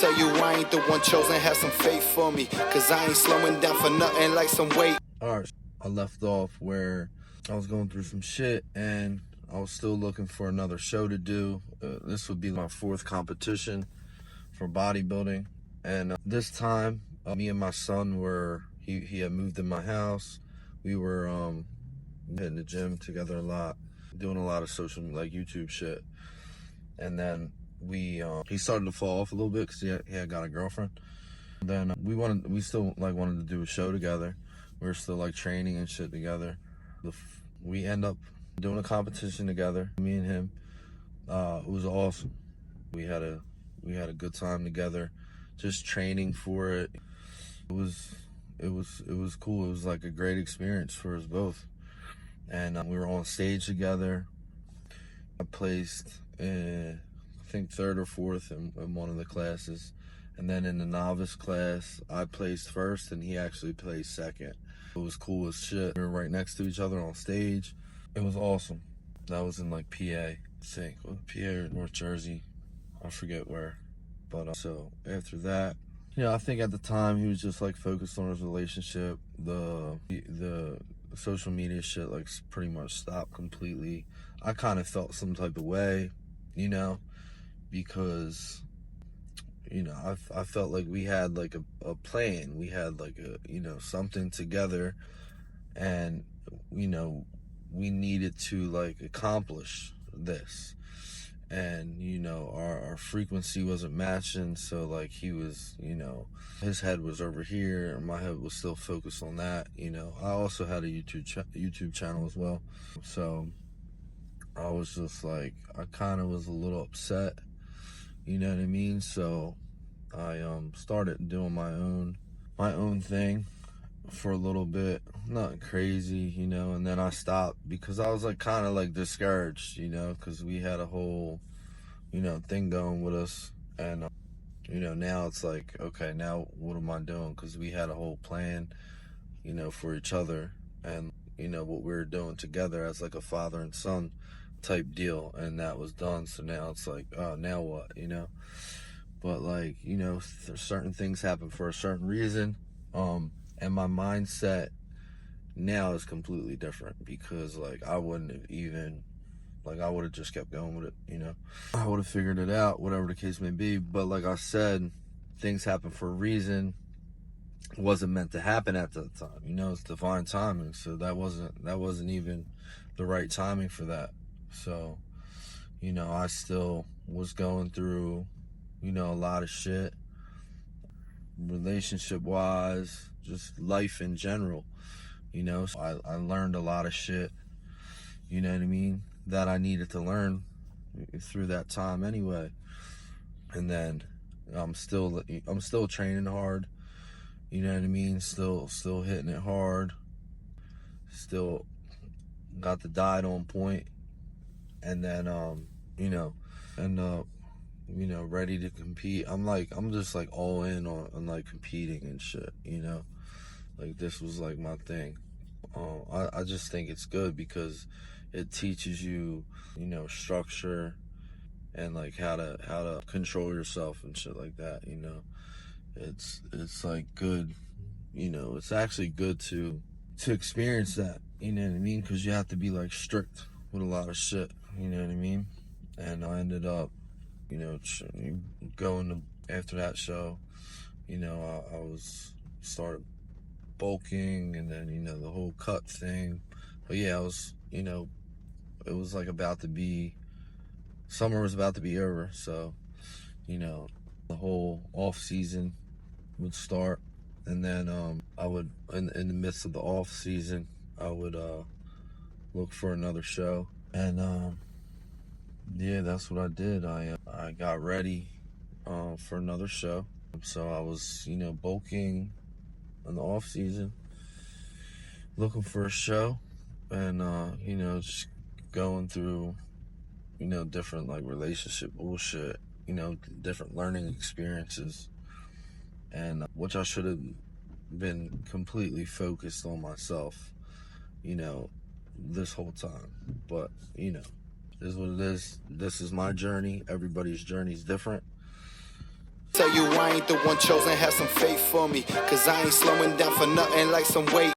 tell you I ain't the one chosen, have some faith for me, cause I ain't slowing down for nothing like some weight. Alright, I left off where I was going through some shit and I was still looking for another show to do. This would be my 4th competition for bodybuilding, and this time me and my son were, he had moved in my house. We were hitting the gym together a lot, doing a lot of social, like YouTube shit, and then he started to fall off a little bit because he had got a girlfriend. Then we still like wanted to do a show together. We were still like training and shit together. We end up doing a competition together, me and him. It was awesome. We had a good time together, just training for it. It was cool. It was like a great experience for us both. And we were on stage together. I placed, I think 3rd or 4th in one of the classes. And then in the novice class, I placed 1st and he actually placed 2nd. It was cool as shit. We were right next to each other on stage. It was awesome. That was in like PA, I think. PA or North Jersey, I forget where. But so after that, I think at the time he was just like focused on his relationship. The social media shit like pretty much stopped completely. I kind of felt some type of way, because I felt like we had like a plan. We had like a something together, and we needed to like accomplish this. And our frequency wasn't matching, so like he was, his head was over here and my head was still focused on that. I also had a YouTube channel as well, so I was just like, I kind of was a little upset, you know what I mean? So I started doing my own thing for a little bit, nothing crazy, and then I stopped because I was like kind of like discouraged, because we had a whole thing going with us, and now it's like, okay, now what am I doing? Because we had a whole plan for each other, and what we were doing together as like a father and son type deal, and that was done. So now it's like, oh, now what? But like, certain things happen for a certain reason, and my mindset now is completely different, because like I wouldn't have even, like I would have just kept going with it, I would have figured it out, whatever the case may be. But like I said, things happen for a reason. It wasn't meant to happen at that time, it's divine timing. So that wasn't even the right timing for that. So I still was going through a lot of shit, relationship wise, just life in general, so I learned a lot of shit, you know what I mean, that I needed to learn through that time anyway. And then I'm still training hard, you know what I mean, still hitting it hard, still got the diet on point, and then end up ready to compete. I'm just like all in on like competing and shit, like this was like my thing. I just think it's good because it teaches you, structure, and like how to control yourself and shit like that. It's like good, it's actually good to experience that, you know what I mean, because you have to be like strict with a lot of shit, you know what I mean. And I ended up going to, after that show, I was started bulking, and then the whole cut thing. But yeah, I was it was like summer was about to be over, so the whole off season would start, and then I would in the midst of the off season I would look for another show. And yeah, that's what I did. I got ready for another show. So I was bulking in the off season, looking for a show, and just going through different like relationship bullshit, different learning experiences, and which I should have been completely focused on myself this whole time. But is what it is. This is my journey. Everybody's journey is different. tell you I ain't the one chosen, have some faith for me. Cause I ain't slowing down for nothing like some weight.